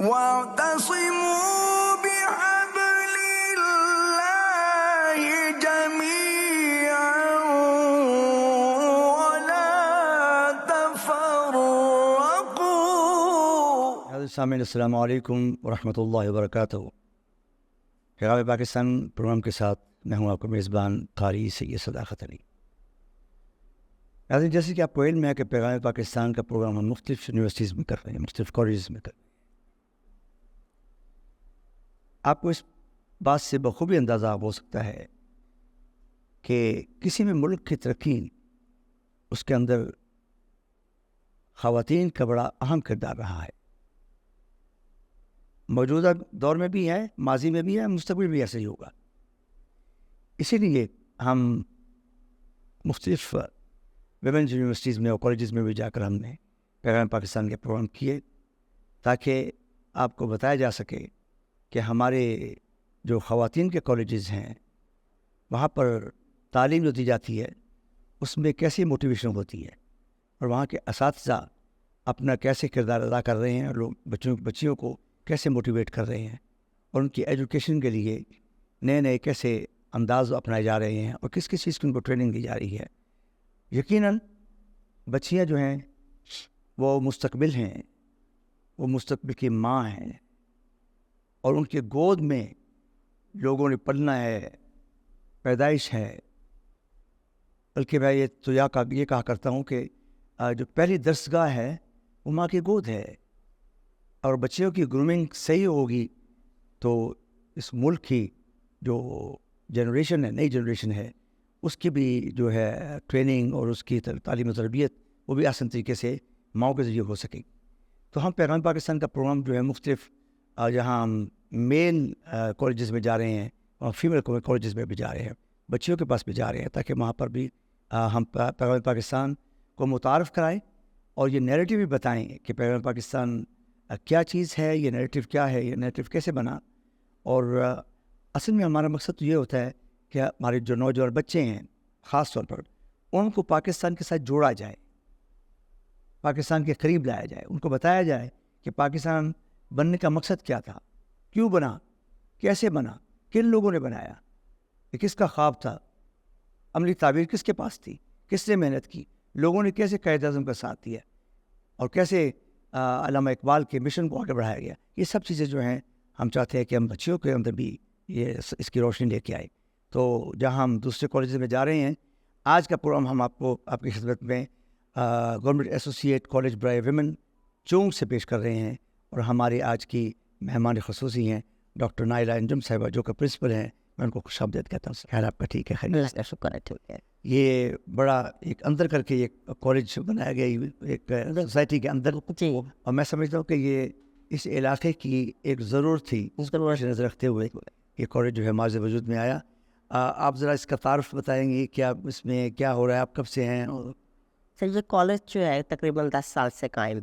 واعتصموا بحبل الله جميعا ولا تفرقوا. سامعین السلام علیکم ورحمۃ اللہ وبرکاتہ. پیغام پاکستان پروگرام کے ساتھ میں ہوں آپ کا میزبان قاری سید صداقت علی. ناظرین، جیسے کہ آپ کو علم ہے کہ پیغام پاکستان کا پروگرام ہم مختلف یونیورسٹیز میں کر رہے ہیں، مختلف کالجز میں کر رہے ہیں. آپ کو اس بات سے بخوبی اندازہ ہو سکتا ہے کہ کسی بھی ملک کی ترقی اس کے اندر خواتین کا بڑا اہم کردار رہا ہے. موجودہ دور میں بھی ہے، ماضی میں بھی ہے، مستقبل بھی ایسے ہی ہوگا. اسی لیے ہم مختلف ویمنز یونیورسٹیز میں اور کالجز میں بھی جا کر ہم نے پیغام پاکستان کے پروگرام کیے تاکہ آپ کو بتایا جا سکے کہ ہمارے جو خواتین کے کالجز ہیں وہاں پر تعلیم جو دی جاتی ہے اس میں کیسی موٹیویشن ہوتی ہے اور وہاں کے اساتذہ اپنا کیسے کردار ادا کر رہے ہیں اور لوگ بچیوں کو کیسے موٹیویٹ کر رہے ہیں اور ان کی ایجوکیشن کے لیے نئے نئے کیسے انداز اپنائے جا رہے ہیں اور کس کس چیز کی ان کو ٹریننگ دی جا رہی ہے. یقیناً بچیاں جو ہیں وہ مستقبل ہیں، وہ مستقبل کی ماں ہیں اور ان کے گود میں لوگوں نے پلنا ہے، پیدائش ہے. بلکہ میں یہ کہا کرتا ہوں کہ جو پہلی درسگاہ ہے وہ ماں کی گود ہے، اور بچیوں کی گرومنگ صحیح ہوگی تو اس ملک کی جو جنریشن ہے، نئی جنریشن ہے، اس کی بھی جو ہے ٹریننگ اور اس کی تعلیم و تربیت وہ بھی آسان طریقے سے ماؤں کے ذریعے ہو سکے. تو ہم پیغام پاکستان کا پروگرام جو ہے مختلف جہاں ہم میل کالجز میں جا رہے ہیں اور فیمیل کالجز میں بھی جا رہے ہیں، بچیوں کے پاس بھی جا رہے ہیں تاکہ وہاں پر بھی ہم پیغام پاکستان کو متعارف کرائیں اور یہ نیریٹو بھی بتائیں کہ پیغام پاکستان کیا چیز ہے، یہ نیریٹو کیا ہے، یہ نیریٹو کیسے بنا. اور اصل میں ہمارا مقصد تو یہ ہوتا ہے کہ ہمارے جو نوجوان بچے ہیں خاص طور پر ان کو پاکستان کے ساتھ جوڑا جائے، پاکستان کے قریب لایا جائے، ان کو بتایا جائے کہ پاکستان بننے کا مقصد کیا تھا، کیوں بنا، کیسے بنا، کن لوگوں نے بنایا، یہ کس کا خواب تھا، عملی تعبیر کس کے پاس تھی، کس نے محنت کی، لوگوں نے کیسے قائد اعظم کا ساتھ دیا اور کیسے علامہ اقبال کے مشن کو آگے بڑھایا گیا. یہ سب چیزیں جو ہیں ہم چاہتے ہیں کہ ہم بچیوں کے اندر بھی اس کی روشنی لے کے آئے. تو جہاں ہم دوسرے کالجز میں جا رہے ہیں، آج کا پروگرام ہم آپ کی خدمت میں گورنمنٹ ایسوسیٹ کالج برائے ویمن چونگ سے پیش کر رہے ہیں. اور ہماری آج کی مہمان خصوصی ہیں ڈاکٹر نائلہ انجم صاحبہ جو کہ پرنسپل ہیں. میں ان کو خوش آمدید کہتا ہوں. خیر آپ کا ٹھیک ہے؟ شکر ہے. یہ بڑا ایک اندر کر کے ایک کالج بنایا گیا ایک سوسائٹی کے اندر، اور میں سمجھتا ہوں کہ یہ اس علاقے کی ایک ضرورت تھی، اس کو نظر رکھتے ہوئے یہ کالج جو ہے ماضی وجود میں آیا. آپ ذرا اس کا تعارف بتائیں گے، کیا اس میں کیا ہو رہا ہے، آپ کب سے ہیں؟ سر یہ کالج جو ہے تقریباً 10 سال سے قائم.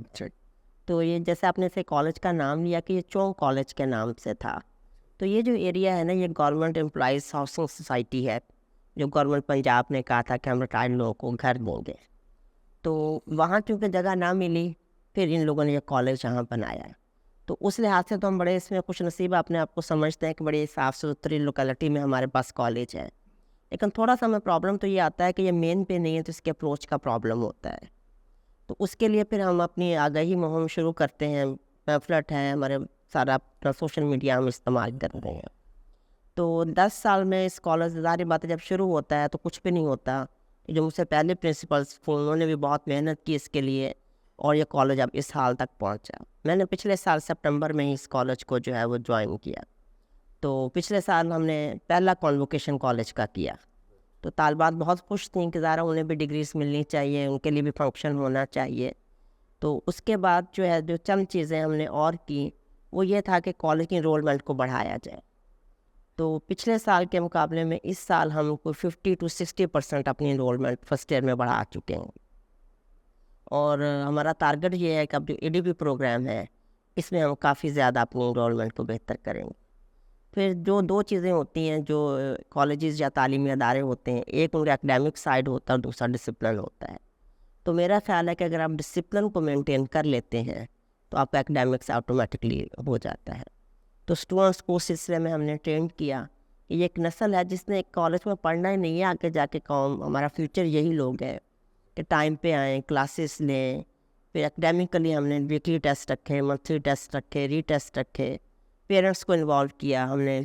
تو یہ جیسے آپ نے سے کالج کا نام لیا کہ یہ چونگ کالج کے نام سے تھا. تو یہ جو ایریا ہے نا، یہ گورنمنٹ امپلائیز ہاؤسنگ سوسائٹی ہے جو گورنمنٹ پنجاب نے کہا تھا کہ ہم ریٹائرڈ لوگوں کو گھر دیں گے. تو وہاں چونکہ جگہ نہ ملی، پھر ان لوگوں نے یہ کالج یہاں بنایا ہے. تو اس لحاظ سے تو ہم بڑے اس میں خوش نصیب اپنے آپ کو سمجھتے ہیں کہ بڑی صاف ستھری لوکیلٹی میں ہمارے پاس کالج ہے. لیکن تھوڑا سا ہمیں پرابلم تو یہ آتا ہے کہ یہ مین پہ نہیں ہے، تو اس کے اپروچ کا پرابلم ہوتا ہے. تو اس کے لیے پھر ہم اپنی آگاہی مہم شروع کرتے ہیں. پیمفلٹ ہے ہمارے، سارا اپنا سوشل میڈیا ہم استعمال کر رہے ہیں. تو 10 سال میں اس کالج ظاہر بات ہے جب شروع ہوتا ہے تو کچھ بھی نہیں ہوتا. جو مجھ سے پہلے پرنسپلس تھے انہوں نے بھی بہت محنت کی اس کے لیے، اور یہ کالج اب اس حال تک پہنچا. میں نے پچھلے سال سپٹمبر میں ہی اس کالج کو جو ہے وہ جوائن کیا. تو پچھلے سال ہم نے پہلا کانووکیشن کالج کا کیا. تو طالبات بہت خوش تھیں کہ ظاہر انہیں بھی ڈگریز ملنی چاہیے، ان کے لیے بھی فنکشن ہونا چاہیے. تو اس کے بعد جو ہے جو چند چیزیں ہم نے اور کی وہ یہ تھا کہ کالج کی انرولمنٹ کو بڑھایا جائے. تو پچھلے سال کے مقابلے میں اس سال ہم کوئی 50 to 60% اپنی انرولمنٹ فرسٹ ایئر میں بڑھا چکے ہیں. اور ہمارا ٹارگٹ یہ ہے کہ اب جو EDP پروگرام ہے اس میں ہم کافی زیادہ اپنی انرولمنٹ کو بہتر کریں گے. پھر جو 2 چیزیں ہوتی ہیں جو کالجز یا تعلیمی ادارے ہوتے ہیں، ایک ان کا اکیڈمک سائڈ ہوتا ہے اور دوسرا ڈسپلن ہوتا ہے. تو میرا خیال ہے کہ اگر آپ ڈسپلن کو مینٹین کر لیتے ہیں تو آپ کا اکیڈیمکس آٹومیٹکلی ہو جاتا ہے. تو اسٹوڈنٹس کو اس سلسلے میں ہم نے ٹرین کیا کہ یہ ایک نسل ہے جس نے ایک کالج میں پڑھنا ہی نہیں ہے, آگے جا کے قوم ہمارا فیوچر یہی لوگ ہیں کہ ٹائم پہ آئیں, کلاسز لیں. پھر اکیڈیمکلی ہم نے ویکلی ٹیسٹ رکھے, منتھلی ٹیسٹ رکھے, ری ٹیسٹ رکھے. پیرنٹس کو انوالو کیا ہم نے,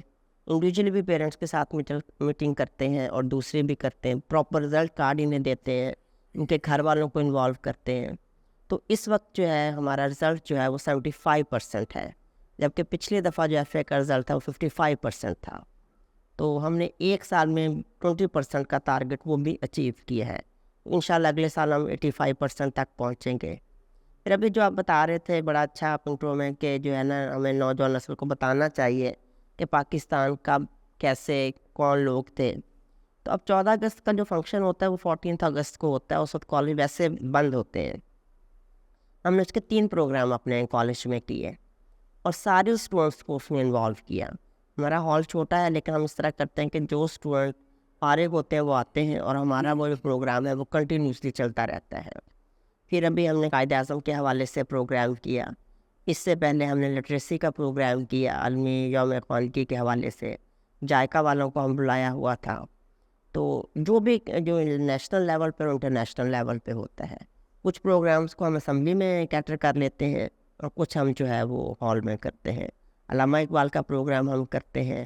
انڈیویجولی بھی پیرنٹس کے ساتھ میٹنگ کرتے ہیں اور دوسرے بھی کرتے ہیں. پراپر رزلٹ کارڈ انہیں دیتے ہیں, ان کے گھر والوں کو انوالو کرتے ہیں. تو اس وقت جو ہے ہمارا رزلٹ جو ہے وہ 75% ہے, جبکہ پچھلی دفعہ جو ایف اے کا رزلٹ تھا وہ 55% تھا. تو ہم نے ایک سال میں 20% کا ٹارگٹ وہ بھی اچیو کیا ہے. انشاءاللہ اگلے سال ہم 85% تک پہنچیں گے. پھر ابھی جو آپ بتا رہے تھے بڑا اچھا انٹرو میں کہ جو ہے نا ہمیں نوجوان نسل کو بتانا چاہیے کہ پاکستان کب کیسے کون لوگ تھے. تو اب 14 اگست کا جو فنکشن ہوتا ہے وہ 14 اگست کو ہوتا ہے. اس وقت کالج ویسے بند ہوتے ہیں. ہم نے اس کے 3 پروگرام اپنے کالج میں کیے اور سارے اسٹوڈنٹس کو اس میں انوالو کیا. ہمارا ہال چھوٹا ہے لیکن ہم اس طرح کرتے ہیں کہ جو اسٹوڈنٹ فارغ ہوتے ہیں وہ آتے ہیں اور ہمارا وہ جو پروگرام ہے وہ کنٹینیوسلی چلتا رہتا ہے. پھر ابھی ہم نے قائد اعظم کے حوالے سے پروگرام کیا. اس سے پہلے ہم نے لٹریسی کا پروگرام کیا عالمی یوم اخوانگی کے حوالے سے. جائکا والوں کو ہم بلایا ہوا تھا. تو جو بھی جو نیشنل لیول پہ اور انٹرنیشنل لیول پہ ہوتا ہے, کچھ پروگرامس کو ہم اسمبلی میں کیٹر کر لیتے ہیں اور کچھ ہم جو ہے وہ ہال میں کرتے ہیں. علامہ اقبال کا پروگرام ہم کرتے ہیں.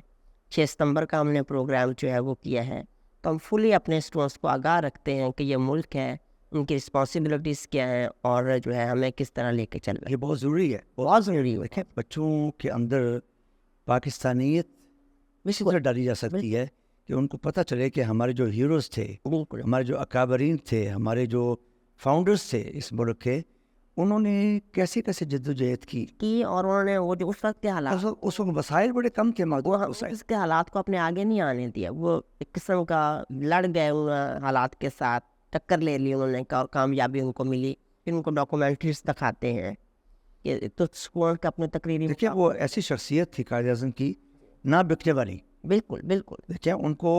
6 ستمبر کا ہم نے پروگرام جو ہے وہ کیا ہے. تو ہم فلی اپنے اسٹوڈنٹس کو آگاہ رکھتے ہیں کہ یہ ملک ہے, ان کی رسپانسبلٹیز کیا ہیں اور جو ہے ہمیں کس طرح لے کے چل رہا ہے. یہ بہت ضروری ہے. بہت ضروری ہے. دیکھیں بچوں کے اندر پاکستانیت اسی طرح ڈالی جا سکتی ہے کہ ان کو پتہ چلے کہ ہمارے جو ہیروز تھے, بالکل ہمارے جو اکابرین تھے, ہمارے جو فاؤنڈرز تھے اس ملک کے, انہوں نے کیسے کیسے جدوجہد کی اور انہوں نے وہ جو اس وقت کے حالات, اس وقت وسائل بڑے کم تھے, محدود وسائل. اس کے حالات کو اپنے آگے نہیں آنے دیا. وہ ایک قسم کا لڑ گئے ان حالات کے ساتھ, ٹکر لے لی انہوں نے, کامیابی ان کو ملی. پھر ان کو ڈاکومنٹریز دکھاتے ہیں کہ تو اسٹوڈنٹ کا اپنے تقریری. دیکھیں وہ ایسی شخصیت تھی قائد اعظم کی, نہ بکنے والی. بالکل بالکل. دیکھیں ان کو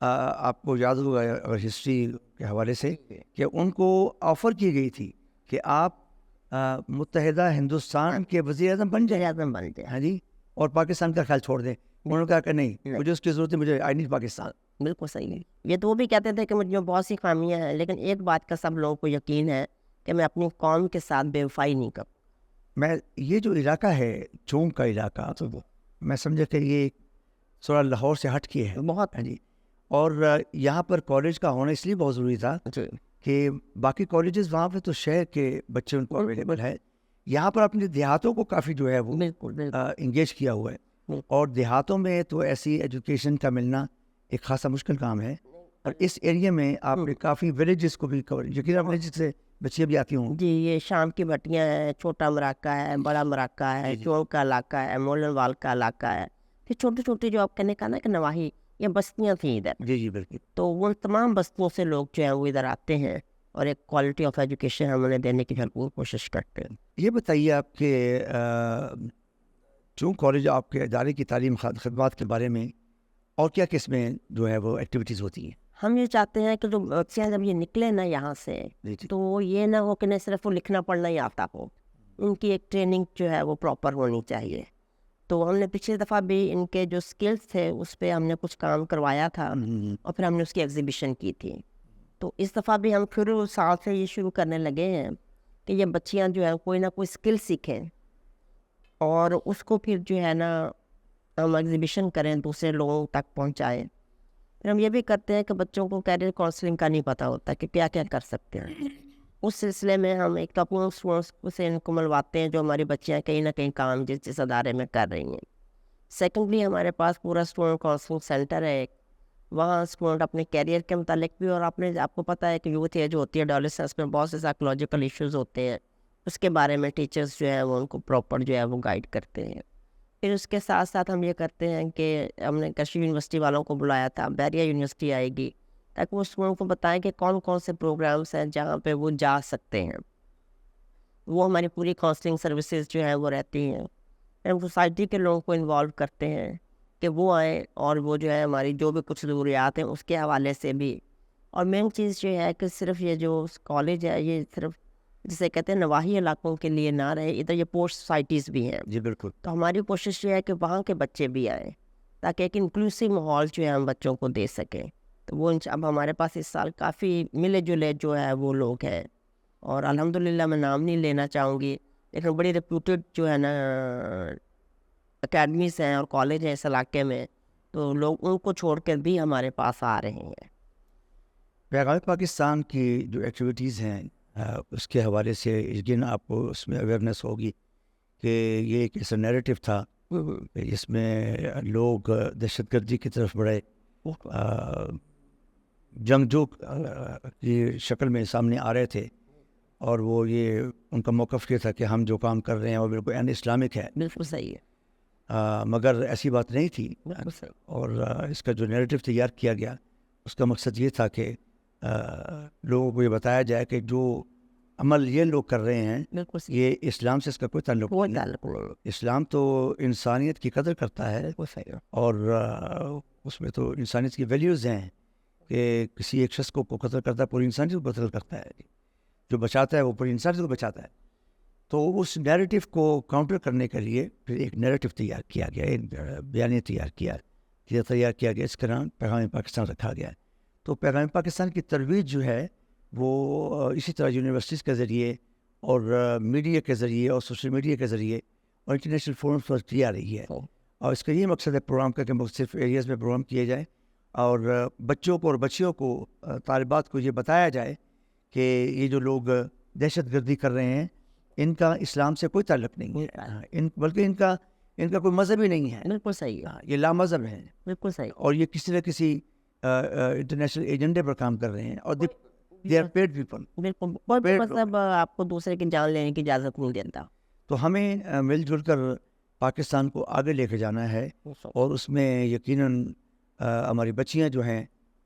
آپ کو یاد ہوگا اگر ہسٹری کے حوالے سے کہ ان کو آفر کی گئی تھی کہ آپ متحدہ ہندوستان کے وزیر اعظم بن جائیں. ہاں جی, اور پاکستان کا خیال چھوڑ دیں. انہوں نے کہا کہ نہیں, مجھے اس کی ضرورت ہے, مجھے آئی نیڈ پاکستان. بالکل صحیح ہے. یہ تو وہ بھی کہتے تھے کہ مجھ میں بہت سی خامیاں ہیں, لیکن ایک بات کا سب لوگوں کو یقین ہے کہ میں اپنی قوم کے ساتھ بے وفائی نہیں کروں. میں یہ جو علاقہ ہے چونگ کا علاقہ, میں سمجھا کہ یہ تھوڑا لاہور سے ہٹ کے ہے بہت. ہاں جی, اور یہاں پر کالج کا ہونا اس لیے بہت ضروری تھا کہ باقی کالجز وہاں پہ تو شہر کے بچے ان کو اویلیبل ہے. یہاں پر اپنے دیہاتوں کو کافی جو ہے وہ انگیج کیا ہوا ہے, اور دیہاتوں میں تو ایسی ایجوکیشن کا ملنا ایک خاصا مشکل کام ہے. اور اس ایریا میں آپ نے کافی ولیجز کو بھی کور, یقینا ولیجز سے بچیاں بھی آتی ہوں. جی, یہ شام کی بٹیاں ہیں, چھوٹا مراکہ ہے, بڑا مراکہ ہے, چور کا علاقہ ہے, مولن وال کا علاقہ ہے. پھر چھوٹی چھوٹی جو آپ کہنے کا نا کہ نواحی, یہ بستیاں تھیں ادھر. جی جی بالکل. تو وہ تمام بستیوں سے لوگ جو ہیں وہ ادھر آتے ہیں اور ایک کوالٹی آف ایجوکیشن ہم انہیں دینے کی بھرپور کوشش کرتے ہیں. یہ بتائیے آپ کے چونگ کالج, آپ کے ادارے کی تعلیم خدمات کے بارے میں اور کیا کس میں جو ہے وہ ایکٹیویٹیز ہوتی ہیں؟ ہم یہ چاہتے ہیں کہ جو بچے جب یہ نکلے نا یہاں سے, تو وہ یہ نہ ہو کہ نہیں صرف وہ لکھنا پڑھنا ہی آتا ہو, ان کی ایک ٹریننگ جو ہے وہ پراپر ہونی چاہیے. تو ہم نے پچھلی دفعہ بھی ان کے جو اسکلس تھے اس پہ ہم نے کچھ کام کروایا تھا اور پھر ہم نے اس کی ایگزیبیشن کی تھی. تو اس دفعہ بھی ہم پھر سال سے یہ شروع کرنے لگے ہیں کہ یہ بچیاں جو ہے کوئی نہ کوئی اسکل سیکھیں اور اس کو پھر جو ہے نا ہم ایگزیبیشن کریں, دوسرے لوگوں تک پہنچائیں. پھر ہم یہ بھی کرتے ہیں کہ بچوں کو کیریئر کاؤنسلنگ کا نہیں پتہ ہوتا کہ کیا کیا کر سکتے ہیں. اس سلسلے میں ہم ایک اپنے اسٹوڈنٹس سے ان کو ملواتے ہیں جو ہماری بچیاں کہیں نہ کہیں کام جس ادارے میں کر رہی ہیں. سیکنڈلی ہمارے پاس پورا اسٹوڈنٹ کاؤنسلنگ سینٹر ہے ایک, وہاں اسٹوڈنٹ اپنے کیریئر کے متعلق بھی, اور آپ کو پتہ ہے کہ یوتھ ایج ہوتی ہے, ایڈولسنس میں بہت سے سائیکولوجیکل ایشوز ہوتے ہیں, اس کے بارے میں ٹیچرز جو ہے وہ ان کو پراپر جو ہے وہ گائیڈ کرتے ہیں. پھر اس کے ساتھ ساتھ ہم یہ کرتے ہیں کہ ہم نے کشمیر یونیورسٹی والوں کو بلایا تھا, بیریا یونیورسٹی آئے گی, تاکہ وہ اسٹوڈنٹ کو بتائیں کہ کون کون سے پروگرامس ہیں جہاں پہ وہ جا سکتے ہیں. وہ ہماری پوری کاؤنسلنگ سروسز جو ہیں وہ رہتی ہیں. ہم سوسائٹی کے لوگوں کو انوالو کرتے ہیں کہ وہ آئیں اور وہ جو ہے ہماری جو بھی کچھ ضروریات ہیں اس کے حوالے سے بھی. اور مین چیز جو ہے کہ صرف یہ جو کالج ہے یہ صرف جسے کہتے ہیں نواحی علاقوں کے لیے نہ رہے، ادھر یہ پور سوسائٹیز بھی ہیں. جی بالکل. تو ہماری کوشش یہ ہے کہ وہاں کے بچے بھی آئیں تاکہ ایک انکلوسیو ماحول جو ہے ہم بچوں کو دے سکیں. تو وہ اب ہمارے پاس اس سال کافی ملے جلے جو ہے وہ لوگ ہیں، اور الحمدللہ میں نام نہیں لینا چاہوں گی لیکن بڑی ریپیوٹیڈ جو ہے نا اکیڈمیز ہیں اور کالج ہیں اس علاقے میں، تو لوگ ان کو چھوڑ کر بھی ہمارے پاس آ رہے ہیں. پیغام پاکستان کی جو ایکٹیویٹیز ہیں اس کے حوالے سے یقین آپ کو اس میں اویئرنیس ہوگی کہ یہ ایک ایسا نیریٹو تھا جس میں لوگ دہشت گردی کی طرف بڑھے، جنگجو کی شکل میں سامنے آ رہے تھے، اور وہ یہ ان کا موقف یہ تھا کہ ہم جو کام کر رہے ہیں وہ بالکل این اسلامک ہے. بالکل صحیح ہے. مگر ایسی بات نہیں تھی، بالکل صحیح. اور اس کا جو نیریٹو تیار کیا گیا اس کا مقصد یہ تھا کہ لوگوں کو یہ بتایا جائے کہ جو عمل یہ لوگ کر رہے ہیں بالکل صحیح. یہ اسلام سے اس کا کوئی تعلق کوئی نہیں ہے. تعلق نہیں. اسلام تو انسانیت کی قدر کرتا ہے، بالکل صحیح ہے. اور اس میں تو انسانیت کی ویلیوز ہیں کہ کسی ایک شخص کو قتل کرتا ہے پوری انسانیت کو قتل کرتا ہے، جو بچاتا ہے وہ پوری انسانیت کو بچاتا ہے. تو اس نیریٹو کو کاؤنٹر کرنے کے لیے پھر ایک نیریٹو تیار کیا گیا، ایک بیانیہ تیار کیا گیا، اس کا نام پیغام پاکستان رکھا گیا. تو پیغام پاکستان کی ترویج جو ہے وہ اسی طرح یونیورسٹیز کے ذریعے اور میڈیا کے ذریعے اور سوشل میڈیا کے ذریعے اور انٹرنیشنل فورمز پر کی جا رہی ہے. اور اس کا یہ مقصد ہے پروگرام کا کہ مختلف ایریاز میں پروگرام کیے جائیں اور بچوں کو اور بچیوں کو، طالبات کو یہ بتایا جائے کہ یہ جو لوگ دہشت گردی کر رہے ہیں ان کا اسلام سے کوئی تعلق نہیں ہے، بلکہ ان کا کوئی مذہب ہی نہیں ہے. بالکل صحیح ہے. یہ لامذہب ہیں. بالکل صحیح. اور یہ کسی نہ کسی انٹرنیشنل ایجنڈے پر کام کر رہے ہیں، اور دے آر پیڈ پیپل. بالکل. کوئی مطلب آپ کو دوسرے کی جان لینے کی اجازت نہیں دیتا. تو ہمیں مل جل کر پاکستان کو آگے لے کے جانا ہے، اور اس میں یقیناً ہماری بچیاں جو ہیں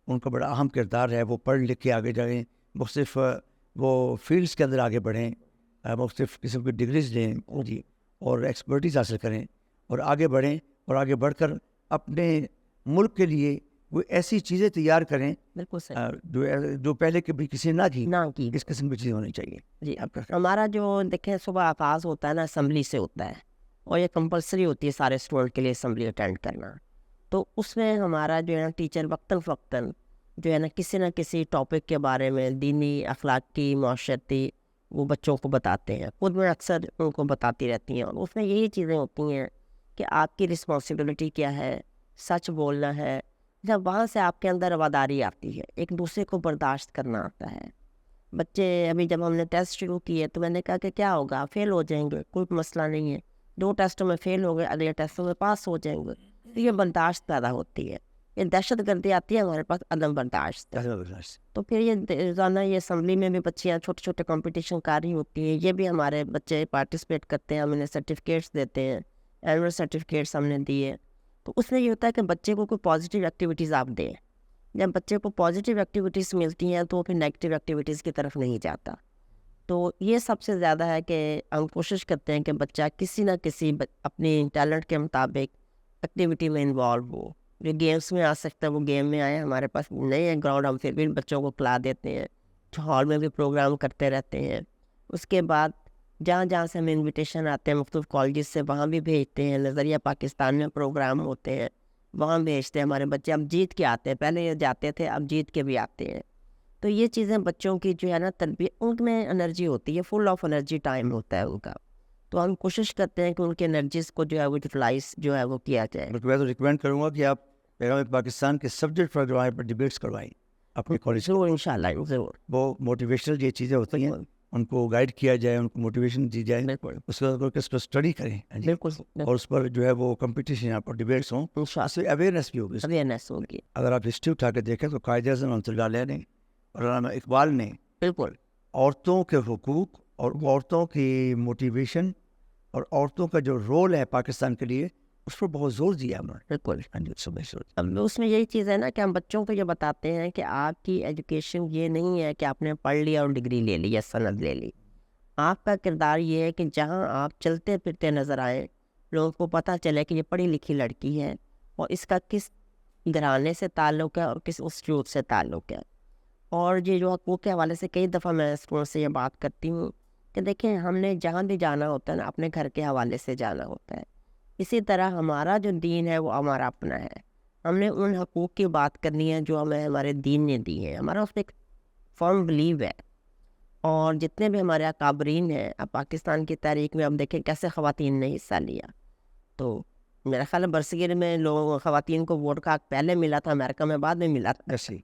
ان کا بڑا اہم کردار ہے. وہ پڑھ لکھ کے آگے جائیں، مختلف وہ فیلڈس کے اندر آگے بڑھیں، مختلف قسم کی ڈگریز لیں جی، اور ایکسپرٹیز حاصل کریں اور آگے بڑھیں، اور آگے بڑھ کر اپنے ملک کے لیے وہ ایسی چیزیں تیار کریں بالکل صحیح جو پہلے کبھی کسی نے نہ کی. کی. اس قسم کی چیزیں ہونی چاہیے. جی ہمارا جو دیکھیں صبح آغاز ہوتا ہے نا اسمبلی سے ہوتا ہے، اور یہ کمپلسری ہوتی ہے سارے اسٹوڈنٹ کے لیے اسمبلی اٹینڈ کرنا. تو اس میں ہمارا جو ہے نا ٹیچر وقتاً فوقتاً جو ہے نا کسی ٹاپک کے بارے میں دینی، اخلاقی، معاشرتی وہ بچوں کو بتاتے ہیں. خود میں اکثر ان کو بتاتی رہتی ہیں، اور اس میں یہی چیزیں ہوتی ہیں کہ آپ کی رسپانسبلٹی کیا ہے، سچ بولنا ہے. جب وہاں سے آپ کے اندر رواداری آتی ہے، ایک دوسرے کو برداشت کرنا آتا ہے. بچے ابھی جب ہم نے ٹیسٹ شروع کیے تو میں نے کہا کہ کیا ہوگا، فیل ہو جائیں گے، کوئی مسئلہ نہیں ہے. 2 ٹیسٹوں میں فیل ہو گئے، اگلے ٹیسٹوں میں پاس ہو جائیں گے. تو یہ برداشت پیدا ہوتی ہے. یہ دہشت گردی آتی ہے ہمارے پاس عدم برداشت. تو پھر یہ روزانہ یہ اسمبلی میں بھی بچیاں چھوٹے چھوٹے کمپٹیشن کر رہی ہوتی ہیں. یہ بھی ہمارے بچے پارٹیسپیٹ کرتے ہیں، ہم انہیں سرٹیفکیٹس دیتے ہیں، اینول سرٹیفکیٹس ہم نے دیے. تو اس میں یہ ہوتا ہے کہ بچے کو کوئی پازیٹیو ایکٹیویٹیز آپ دیں. جب بچے کو پازیٹیو ایکٹیویٹیز ملتی ہیں تو وہ پھر نیگیٹیو ایکٹیویٹیز کی طرف نہیں جاتا. تو یہ سب سے زیادہ ہے کہ ہم کوشش کرتے ہیں کہ بچہ کسی نہ کسی اپنی ٹیلنٹ کے مطابق ایکٹیویٹی میں انوالو ہو. جو گیمس میں آ سکتا ہے وہ گیم میں آئے. ہمارے پاس نہیں ہے گراؤنڈ، ہم پھر بھی بچوں کو کھلا دیتے ہیں. ہال میں بھی پروگرام کرتے رہتے ہیں. اس کے بعد جہاں جہاں سے ہمیں انویٹیشن آتے ہیں مختلف کالجز سے وہاں بھی بھیجتے ہیں. نظریہ پاکستان میں پروگرام ہوتے ہیں وہاں بھیجتے ہیں. ہمارے بچے اب جیت کے آتے ہیں، پہلے یہ جاتے تھے اب جیت کے بھی آتے ہیں. تو یہ چیزیں بچوں کی جو ہے نا تربیت، ان میں انرجی ہوتی ہے، فل آف انرجی ٹائم ہوتا ہے ان کا. تو ہم کوشش کرتے ہیں کہ ان کے انرجیز کو جو ہے وہ یوٹیلائز جو ہے وہ کیا جائے. میں تو ریکمینڈ کروں گا کہ آپ پیغام پاکستان کے سبجیکٹ پر جو ہے پر ڈبیٹس کروائیں اپنے کالج. ضرور انشاءاللہ ضرور. وہ موٹیویشنل یہ چیزیں ہوتی ہیں، ان کو گائیڈ کیا جائے، ان کو موٹیویشن دی جائے، اس پر اسٹڈی کریں اور اس پر جو ہے وہ کمپٹیشن یہاں پر ڈبیٹس ہوں، اس سے اویئرنیس بھی ہوگی. اگر آپ ہسٹری اٹھا کے دیکھیں تو قائد اعظم رحمۃ اللہ علیہ نے اور علامہ اقبال نے بالکل عورتوں کے حقوق اور عورتوں کی موٹیویشن اور عورتوں کا جو رول ہے پاکستان کے لیے اس پر بہت زور دیا انہوں نے. بالکل. اب اس میں یہی چیز ہے نا کہ ہم بچوں کو یہ بتاتے ہیں کہ آپ کی ایجوکیشن یہ نہیں ہے کہ آپ نے پڑھ لیا اور ڈگری لے لی یا سند لے لی. آپ کا کردار یہ ہے کہ جہاں آپ چلتے پھرتے نظر آئیں، لوگوں کو پتہ چلے کہ یہ پڑھی لکھی لڑکی ہے اور اس کا کس گھرانے سے تعلق ہے اور کس انسٹیٹیوٹ سے تعلق ہے. اور یہ جو حقوق کے حوالے سے کئی دفعہ میں اسٹوڈنٹ سے یہ بات کرتی ہوں کہ دیکھیں ہم نے جہاں بھی جانا ہوتا ہے نا اپنے گھر کے حوالے سے جانا ہوتا ہے. اسی طرح ہمارا جو دین ہے وہ ہمارا اپنا ہے. ہم نے ان حقوق کی بات کرنی ہے جو ہمیں ہمارے دین نے دی ہے. ہمارا اس میں ایک فرم بلیو ہے. اور جتنے بھی ہمارے اکابرین ہیں, اب پاکستان کی تاریخ میں ہم دیکھیں کیسے خواتین نے حصہ لیا. تو میرا خیال ہے برصغیر میں لوگوں خواتین کو ووٹ کا حق پہلے ملا تھا, امریکہ میں بعد میں ملا تھا. ایسے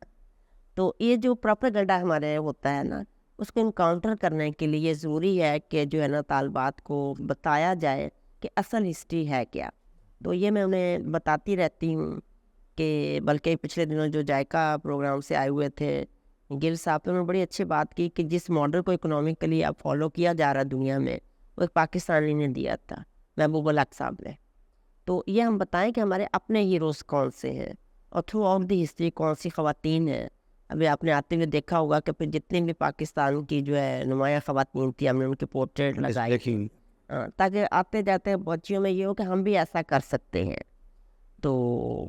تو یہ جو پروپیگنڈا ہمارے ہوتا ہے نا, اس کو انکاؤنٹر کرنے کے لیے یہ ضروری ہے کہ جو ہے نا طالبات کو بتایا جائے کہ اصل ہسٹری ہے کیا. تو یہ میں انہیں بتاتی رہتی ہوں کہ بلکہ پچھلے دنوں جو جائکا پروگرام سے آئے ہوئے تھے گل صاحب, نے بڑی اچھی بات کی کہ جس ماڈل کو اکنامکلی اب فالو کیا جا رہا دنیا میں وہ ایک پاکستانی نے دیا تھا, محبوب الحق صاحب نے. تو یہ ہم بتائیں کہ ہمارے اپنے ہیروز کون سے ہیں اور تھرو آؤٹ دی ہسٹری کون سی خواتین ہیں. ابھی آپ نے آتے ہوئے دیکھا ہوگا کہ پھر جتنی بھی پاکستان کی جو ہے نمایاں خواتین تھی ہم نے ان کے پورٹریٹ لگائی تھی, تاکہ آتے جاتے بچیوں میں یہ ہو کہ ہم بھی ایسا کر سکتے ہیں. تو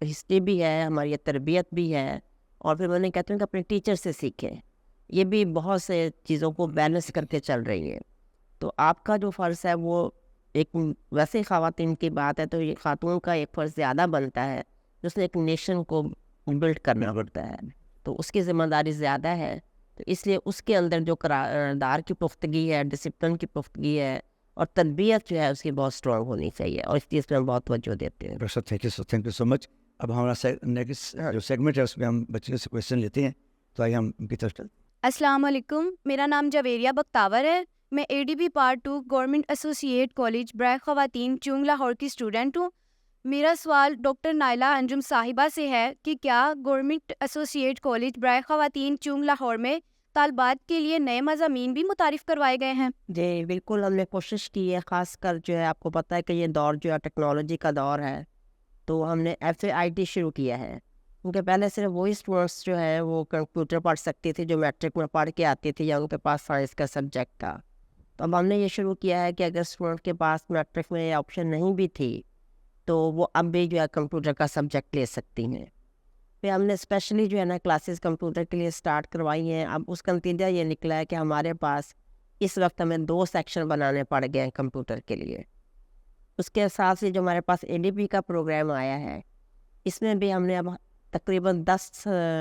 ہسٹری بھی ہے, ہماری تربیت بھی ہے, اور پھر میں نے کہتی ہوں کہ اپنے ٹیچر سے سیکھیں. یہ بھی بہت سے چیزوں کو بیلنس کر کے چل رہی ہیں. تو آپ کا جو فرض ہے وہ ایک ویسے خواتین کی بات ہے تو یہ خاتون کا ایک فرض زیادہ بنتا ہے جس نے ایک نیشن کو بلڈ کرنا پڑتا ہے, تو اس کی ذمہ داری زیادہ ہے. تو اس لیے اس کے اندر جو کردار کی پختگی ہے, ڈسپلن کی پختگی ہے, اور تربیت جو ہے اس کی بہت اسٹرانگ ہونی چاہیے, اور اس چیز پہ ہم بہت توجہ دیتے ہیں. تھینک یو سو مچ. اب ہمارا نیکسٹ جو سیگمنٹ ہے اس میں ہم بچوں سے کویشچن لیتے ہیں, تو آئیے ہم ان کی طرف چلتے ہیں. السلام علیکم, میرا نام جویریہ بختاور ہے. میں A D B part 2 government associate college برائے خواتین چونگ لاہور کی اسٹوڈنٹ ہوں. میرا سوال ڈاکٹر نائلہ انجم صاحبہ سے ہے کہ کیا گورنمنٹ ایسوسیٹ کالج برائے خواتین چونگ لاہور میں طالبات کے لیے نئے مضامین بھی متعارف کروائے گئے ہیں؟ جی بالکل, ہم نے کوشش کی ہے, خاص کر جو ہے آپ کو پتہ ہے کہ یہ دور جو ہے ٹیکنالوجی کا دور ہے, تو ہم نے ایف اے آئی ٹی شروع کیا ہے. کیونکہ پہلے صرف وہی اسٹوڈنٹس جو ہے وہ کمپیوٹر پڑھ سکتی تھی جو میٹرک میں پڑھ کے آتی تھی یا ان کے پاس سائنس کا سبجیکٹ تھا. تو اب ہم نے یہ شروع کیا ہے کہ اگر اسٹوڈنٹ کے پاس میٹرک میں یہ آپشن نہیں بھی تھی تو وہ اب بھی جو ہے کمپیوٹر کا سبجیکٹ لے سکتی ہیں. پھر ہم نے اسپیشلی جو ہے نا کلاسز کمپیوٹر کے لیے اسٹارٹ کروائی ہیں. اب اس کا نتیجہ یہ نکلا ہے کہ ہمارے پاس اس وقت ہمیں 2 سیکشن بنانے پڑ گئے ہیں کمپیوٹر کے لیے. اس کے ساتھ سے جو ہمارے پاس اے ڈی پی کا پروگرام آیا ہے, اس میں بھی ہم نے اب تقریباً 10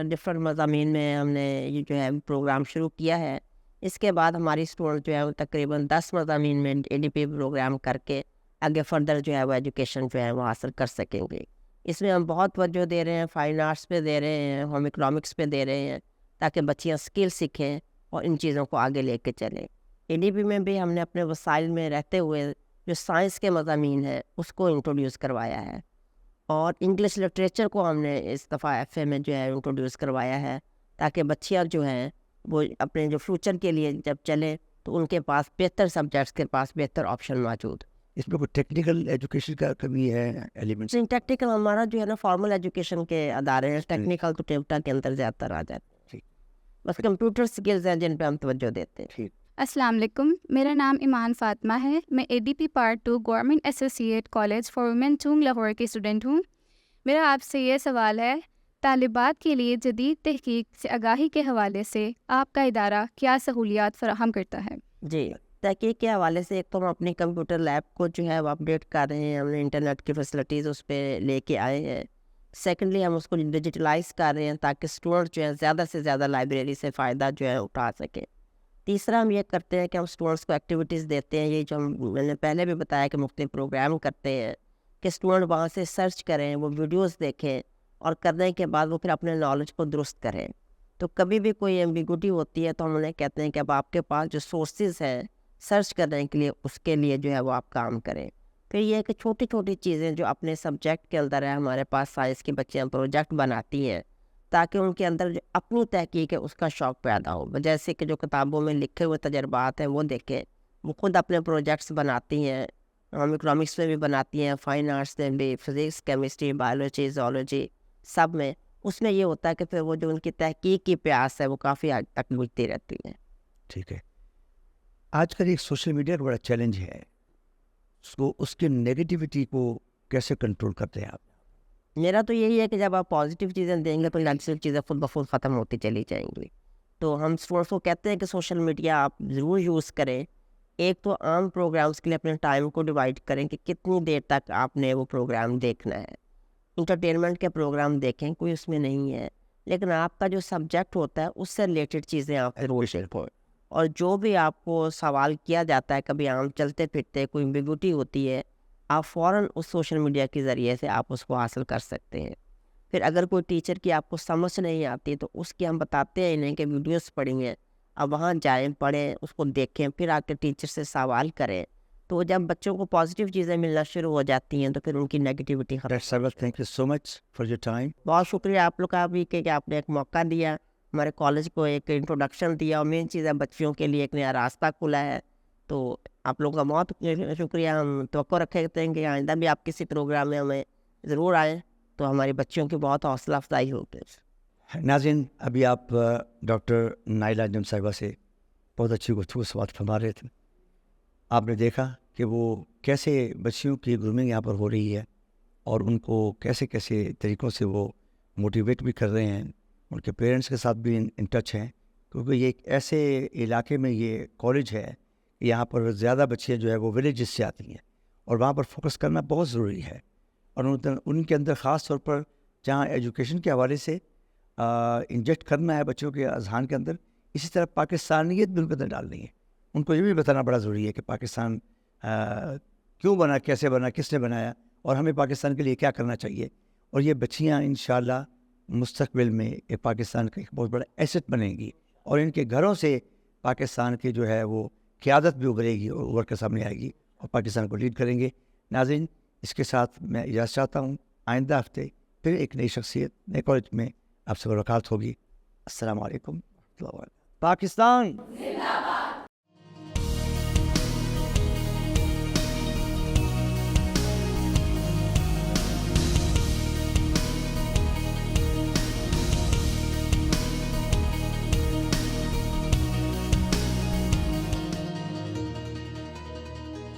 ڈفرینٹ مضامین میں ہم نے یہ جو ہے پروگرام شروع کیا ہے. اس کے بعد ہماری اسٹوڈنٹ جو ہے وہ تقریباً 10 مضامین میں اے ڈی پی پروگرام کر کے آگے فردر جو ہے وہ ایجوکیشن جو ہے وہ حاصل کر سکیں گے. اس میں ہم بہت توجہ دے رہے ہیں, فائن آرٹس پہ دے رہے ہیں, ہوم اکنامکس پہ دے رہے ہیں, تاکہ بچیاں اسکل سیکھیں اور ان چیزوں کو آگے لے کے چلیں. اے ڈی پی میں بھی ہم نے اپنے وسائل میں رہتے ہوئے جو سائنس کے مضامین ہیں اس کو انٹروڈیوس کروایا ہے, اور انگلش لٹریچر کو ہم نے اس دفعہ ایف اے میں جو ہے انٹروڈیوس کروایا ہے, تاکہ بچیاں جو ہیں وہ اپنے جو فیوچر کے لیے جب چلیں تو ان کے پاس بہتر سبجیکٹس کے پاس بہتر آپشن موجود. اس میں کوئی ٹیکنیکل ایجوکیشن کا کمی ہے ایلیمنٹس؟ ٹیکنیکل ہمارا جو ہے نا فارمل ایجوکیشن کے ادارے ہیں, ٹیکنیکل تو ٹیوٹا کے اندر زیادہ تر آ جاتے ہیں. بس کمپیوٹر سکلز ہیں جن پہ ہم توجہ دیتے ہیں. السلام علیکم, میرا نام ایمان فاطمہ ہے. میں A D P part 2 government associate college for women Chung Lahore کی اسٹوڈنٹ ہوں. میرا آپ سے یہ سوال ہے, طالبات کے لیے جدید تحقیق سے آگاہی کے حوالے سے آپ کا ادارہ کیا سہولیات فراہم کرتا ہے؟ جی, تحقیق کے حوالے سے ایک تو ہم اپنی کمپیوٹر لیب کو جو ہے وہ اپڈیٹ کر رہے ہیں, ہم نے انٹرنیٹ کی فیسلٹیز اس پہ لے کے آئے ہیں. سیکنڈلی ہم اس کو ڈیجیٹلائز کر رہے ہیں تاکہ اسٹوڈنٹ جو ہے زیادہ سے زیادہ لائبریری سے فائدہ جو ہے اٹھا سکیں. تیسرا ہم یہ کرتے ہیں کہ ہم اسٹوڈنٹس کو ایکٹیویٹیز دیتے ہیں, یہ جو میں نے پہلے بھی بتایا کہ مختلف پروگرام کرتے ہیں کہ اسٹوڈنٹ وہاں سے سرچ کریں, وہ ویڈیوز دیکھیں, اور کرنے کے بعد وہ پھر اپنے نالج کو درست کریں. تو کبھی بھی کوئی ایمبیگوٹی ہوتی ہے تو ہم انہیں کہتے ہیں کہ اب آپ کے پاس جو سورسز ہیں سرچ کرنے کے لیے اس کے لیے جو ہے وہ آپ کام کریں. پھر یہ ہے کہ چھوٹی چھوٹی چیزیں جو اپنے سبجیکٹ کے اندر ہے, ہمارے پاس سائنس کی بچیاں پروجیکٹ بناتی ہیں تاکہ ان کے اندر جو اپنی تحقیق ہے اس کا شوق پیدا ہو. جیسے کہ جو کتابوں میں لکھے ہوئے تجربات ہیں وہ دیکھیں, وہ خود اپنے پروجیکٹس بناتی ہیں, ہوم اکنامکس میں بھی بناتی ہیں, فائن آرٹس میں بھی, فزکس, کیمسٹری, بایولوجی, زولوجی, سب میں. اس میں یہ ہوتا ہے کہ پھر وہ جو ان کی تحقیق کی پیاس ہے وہ کافی حد تک بجھتی رہتی ہے. ٹھیک ہے. آج کل ایک سوشل میڈیا کا بڑا چیلنج ہے, اس کی نیگیٹیوٹی کو کیسے کنٹرول کرتے ہیں آپ؟ میرا تو یہی ہے کہ جب آپ پازیٹیو چیزیں دیں گے تو نیگیٹیو چیزیں خود بخود ختم ہوتی چلی جائیں گی. تو ہم اسٹوڈنٹس کو کہتے ہیں کہ سوشل میڈیا آپ ضرور یوز کریں. ایک تو عام پروگرامس کے لیے اپنے ٹائم کو ڈیوائڈ کریں کہ کتنی دیر تک آپ نے وہ پروگرام دیکھنا ہے. انٹرٹینمنٹ کے پروگرام دیکھیں, کوئی اس میں نہیں ہے, لیکن آپ کا جو سبجیکٹ ہوتا ہے اس سے ریلیٹڈ چیزیں آپ ضرور دیکھیں. اور جو بھی آپ کو سوال کیا جاتا ہے, کبھی عام چلتے پھرتے کوئی ایمبیگوٹی ہوتی ہے, آپ فوراً اس سوشل میڈیا کے ذریعے سے آپ اس کو حاصل کر سکتے ہیں. پھر اگر کوئی ٹیچر کی آپ کو سمجھ نہیں آتی تو اس کی ہم بتاتے ہیں انہیں کہ ویڈیوز پڑھی ہیں, اب وہاں جائیں, پڑھیں, اس کو دیکھیں, پھر آ کے ٹیچر سے سوال کریں. تو جب بچوں کو پازیٹیو چیزیں ملنا شروع ہو جاتی ہیں تو پھر ان کی نیگیٹیوٹی ختم. That's all. Thank you so much for your time. بہت شکریہ آپ لوگ کا بھی کہ آپ نے ایک موقع دیا, ہمارے کالج کو ایک انٹروڈکشن دیا, اور مین چیز ہے بچیوں کے لیے ایک نیا راستہ کھلا ہے. تو آپ لوگوں کا بہت شکریہ. ہم توقع رکھتے ہیں کہ آئندہ بھی آپ کسی پروگرام میں ہمیں ضرور آئیں, تو ہماری بچیوں کی بہت حوصلہ افزائی ہوگی. ناظرین, ابھی آپ ڈاکٹر نائلہ انجم صاحبہ سے بہت اچھی گفتگو سے بات فرما رہے تھے. آپ نے دیکھا کہ وہ کیسے بچیوں کی گرومنگ یہاں پر ہو رہی ہے, اور ان کو کیسے کیسے طریقوں سے وہ موٹیویٹ بھی کر رہے ہیں. ان کے پیرنٹس کے ساتھ بھی ان ٹچ ہیں, کیونکہ یہ ایک ایسے علاقے میں یہ کالج ہے کہ یہاں پر زیادہ بچیاں جو ہے وہ ولیجز سے آتی ہیں, اور وہاں پر فوکس کرنا بہت ضروری ہے. اور ان کے اندر خاص طور پر جہاں ایجوکیشن کے حوالے سے انجیکٹ کرنا ہے بچوں کے اذہان کے اندر, اسی طرح پاکستانیت بھی ان کے اندر ڈالنی ہے. ان کو یہ بھی بتانا بڑا ضروری ہے کہ پاکستان کیوں بنا, کیسے بنا, کس نے بنایا, اور ہمیں پاکستان کے لیے کیا کرنا چاہیے. اور یہ بچیاں انشاءاللہ مستقبل میں ایک پاکستان کا ایک بہت بڑا ایسٹ بنیں گی, اور ان کے گھروں سے پاکستان کی جو ہے وہ قیادت بھی ابھرے گی اور ابھر کے سامنے آئے گی, اور پاکستان کو لیڈ کریں گے. ناظرین, اس کے ساتھ میں اجازت چاہتا ہوں. آئندہ ہفتے پھر ایک نئی شخصیت, نئے کالج میں آپ سے ملاقات ہوگی. السلام علیکم. پاکستان